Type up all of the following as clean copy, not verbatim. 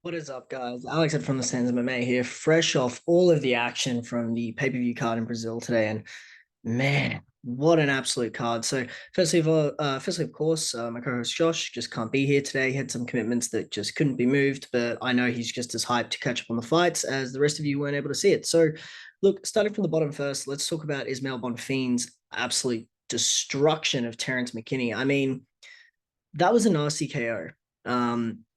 What is up, guys? Alex from the Sands MMA here, fresh off all of the action from the pay-per-view card in Brazil today, and man, what an absolute card! So, firstly, of course, my co-host Josh just can't be here today. He had some commitments that just couldn't be moved, but I know he's just as hyped to catch up on the fights as the rest of you weren't able to see it. So, look, starting from the bottom first, let's talk about Ismael Bonfim's absolute destruction of Terrence McKinney. I mean, that was a nasty KO.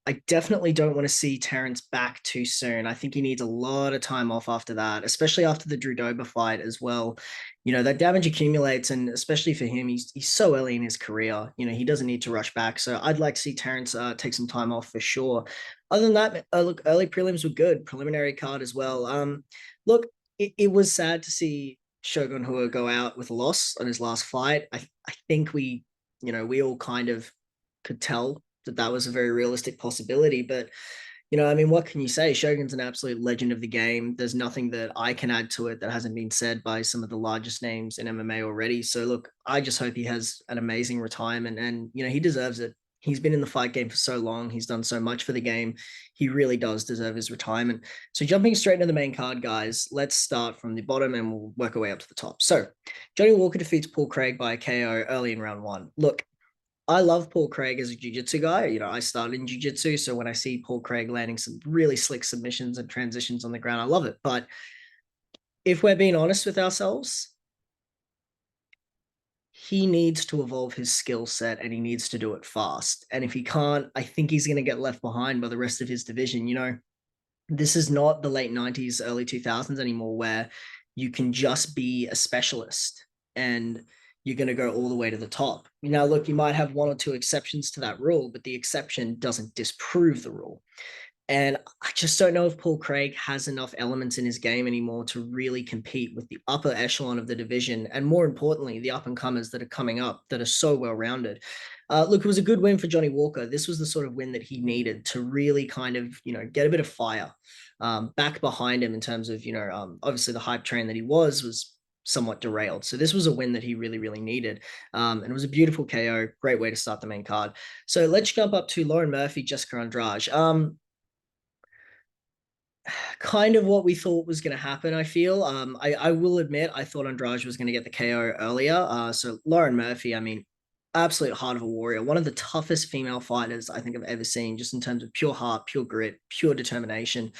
I definitely don't want to see Terrence back too soon. I think he needs a lot of time off after that, especially after the Drew Dober fight as well. You know, that damage accumulates, and especially for him, he's so early in his career. You know, he doesn't need to rush back. So I'd like to see Terrence take some time off for sure. Other than that, look, early prelims were good, preliminary card as well. Look, it was sad to see Shogun Hua go out with a loss on his last fight. I think we all kind of could tell that that was a very realistic possibility. But I mean, what can you say? Shogun's an absolute legend of the game. There's nothing that I can add to it that hasn't been said by some of the largest names in MMA already. So look, I just hope he has an amazing retirement, and he deserves it. He's been in the fight game for so long. He's done so much for the game. He really does deserve his retirement. So jumping straight into the main card, guys, let's start from the bottom and we'll work our way up to the top. So Johnny Walker defeats Paul Craig by KO early in round one. Look, I love Paul Craig as a jiu-jitsu guy. I started in jiu-jitsu, so when I see Paul Craig landing some really slick submissions and transitions on the ground, I love it. But if we're being honest with ourselves, he needs to evolve his skill set and he needs to do it fast. And if he can't, I think he's going to get left behind by the rest of his division. This is not the late 90s, early 2000s anymore, where you can just be a specialist and you're going to go all the way to the top. Now, look, you might have one or two exceptions to that rule, but the exception doesn't disprove the rule. And I just don't know if Paul Craig has enough elements in his game anymore to really compete with the upper echelon of the division. And more importantly, the up and comers that are coming up that are so well rounded. Look, it was a good win for Johnny Walker. This was the sort of win that he needed to really kind of, get a bit of fire back behind him in terms of, obviously the hype train that he was somewhat derailed. So this was a win that he really, really needed. And it was a beautiful KO. Great way to start the main card. So let's jump up to Lauren Murphy, Jessica Andrade. Kind of what we thought was going to happen, I feel. I will admit, I thought Andrade was going to get the KO earlier. So Lauren Murphy, I mean, absolute heart of a warrior. One of the toughest female fighters I think I've ever seen, just in terms of pure heart, pure grit, pure determination.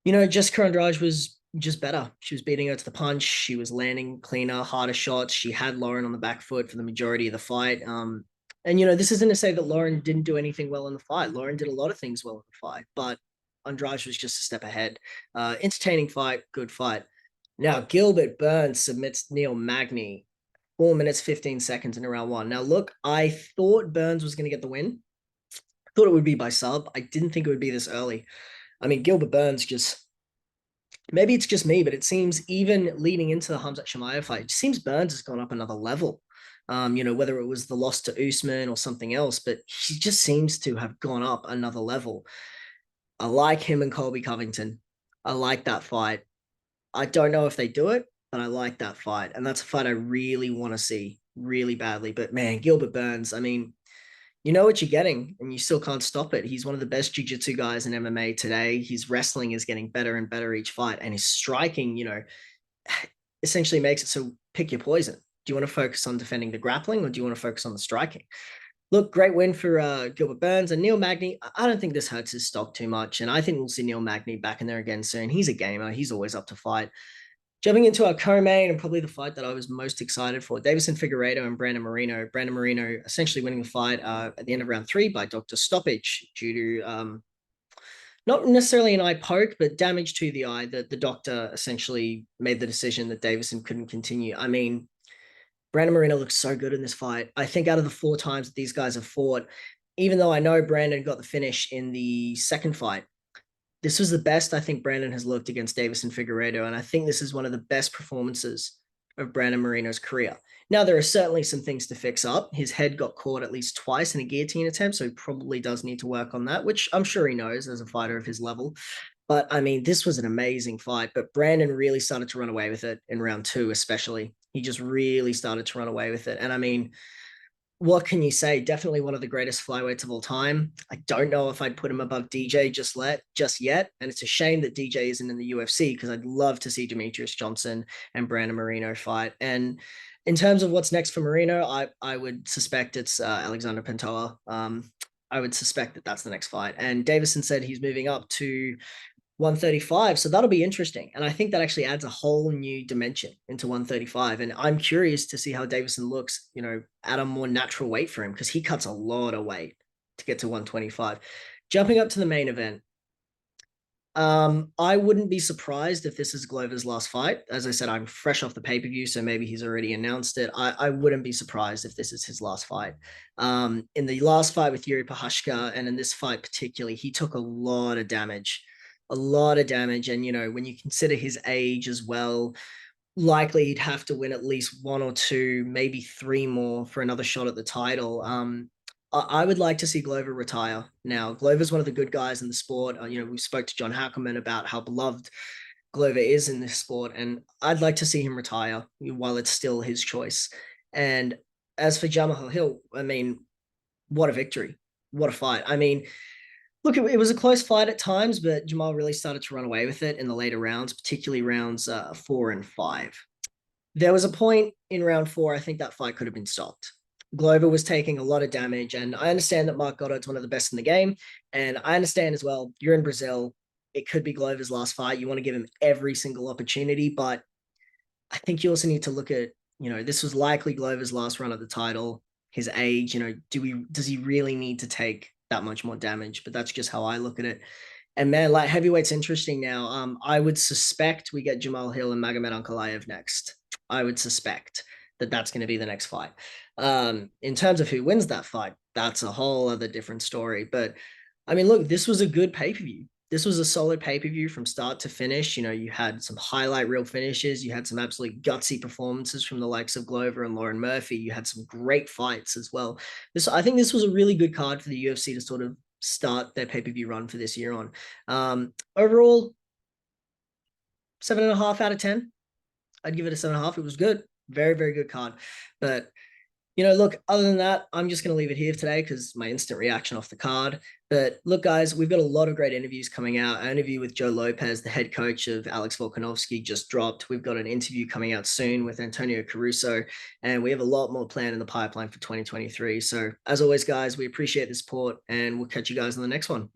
Jessica Andrade was just better. She was beating her to the punch. She was landing cleaner, harder shots. She had Lauren on the back foot for the majority of the fight. And this isn't to say that Lauren didn't do anything well in the fight. Lauren did a lot of things well in the fight, but Andrade was just a step ahead. Entertaining fight, good fight. Now, Gilbert Burns submits Neil Magny 4 minutes, 15 seconds in round one. Now, look, I thought Burns was going to get the win. Thought it would be by sub. I didn't think it would be this early. I mean, Gilbert Burns just, maybe it's just me, but it seems even leading into the Hamzat Chimaev fight, it seems Burns has gone up another level. Whether it was the loss to Usman or something else, but he just seems to have gone up another level. I like him and Colby Covington. I like that fight. I don't know if they do it, but I like that fight. And that's a fight I really want to see really badly. But man, Gilbert Burns, I mean, you know what you're getting and you still can't stop it. He's one of the best jiu-jitsu guys in MMA today. His wrestling is getting better and better each fight. And his striking, essentially makes it so pick your poison. Do you want to focus on defending the grappling or do you want to focus on the striking? Look, great win for Gilbert Burns and Neil Magny. I don't think this hurts his stock too much. And I think we'll see Neil Magny back in there again soon. He's a gamer. He's always up to fight. Jumping into our co-main and probably the fight that I was most excited for, Davidson Figueiredo and Brandon Moreno. Brandon Moreno essentially winning the fight at the end of round three by doctor stoppage due to not necessarily an eye poke, but damage to the eye. The doctor essentially made the decision that Davidson couldn't continue. I mean, Brandon Moreno looks so good in this fight. I think out of the 4 times that these guys have fought, even though I know Brandon got the finish in the second fight, this was the best I think Brandon has looked against Davison Figueiredo. And I think this is one of the best performances of Brandon Moreno's career. Now, there are certainly some things to fix up. His head got caught at least twice in a guillotine attempt, so he probably does need to work on that, which I'm sure he knows as a fighter of his level. But I mean, this was an amazing fight, but Brandon really started to run away with it in round two, especially. He just really started to run away with it. And I mean, what can you say? Definitely one of the greatest flyweights of all time. I don't know if I'd put him above DJ just yet, and it's a shame that DJ isn't in the UFC because I'd love to see Demetrius Johnson and Brandon Moreno fight. And in terms of what's next for Moreno, I would suspect it's Alexander Pantoja. I would suspect that that's the next fight. And Davison said he's moving up to 135. So that'll be interesting. And I think that actually adds a whole new dimension into 135. And I'm curious to see how Davison looks, at a more natural weight for him because he cuts a lot of weight to get to 125. Jumping up to the main event, I wouldn't be surprised if this is Glover's last fight. As I said, I'm fresh off the pay-per-view, so maybe he's already announced it. I wouldn't be surprised if this is his last fight. In the last fight with Yuri Prochazka, and in this fight particularly, he took a lot of damage. A lot of damage. And, when you consider his age as well, likely he'd have to win at least one or two, maybe three more for another shot at the title. I would like to see Glover retire now. Glover's one of the good guys in the sport. We spoke to John Hackelman about how beloved Glover is in this sport, and I'd like to see him retire while it's still his choice. And as for Jamahal Hill, I mean, what a victory. What a fight. I mean, look, it was a close fight at times, but Jamal really started to run away with it in the later rounds, particularly rounds 4 and 5. There was a point in round 4, I think that fight could have been stopped. Glover was taking a lot of damage, and I understand that Mark Goddard's one of the best in the game, and I understand as well, you're in Brazil, it could be Glover's last fight. You want to give him every single opportunity, but I think you also need to look at, this was likely Glover's last run at the title, his age, does he really need to take that much more damage? But that's just how I look at it. And man, like heavyweight's interesting now. I would suspect we get Jamal Hill and Magomed Ankalaev next. I would suspect that that's going to be the next fight. In terms of who wins that fight, that's a whole other different story. But I mean, look, this was a good pay-per-view. This was a solid pay-per-view from start to finish. You had some highlight reel finishes. You had some absolutely gutsy performances from the likes of Glover and Lauren Murphy. You had some great fights as well. I think this was a really good card for the UFC to sort of start their pay-per-view run for this year on. Overall, 7.5 out of 10. I'd give it a 7.5. It was good. Very, very good card. But look, other than that, I'm just going to leave it here today because my instant reaction off the card. But look, guys, we've got a lot of great interviews coming out. An interview with Joe Lopez, the head coach of Alex Volkanovski, just dropped. We've got an interview coming out soon with Antonio Caruso, and we have a lot more planned in the pipeline for 2023. So as always, guys, we appreciate the support, and we'll catch you guys on the next one.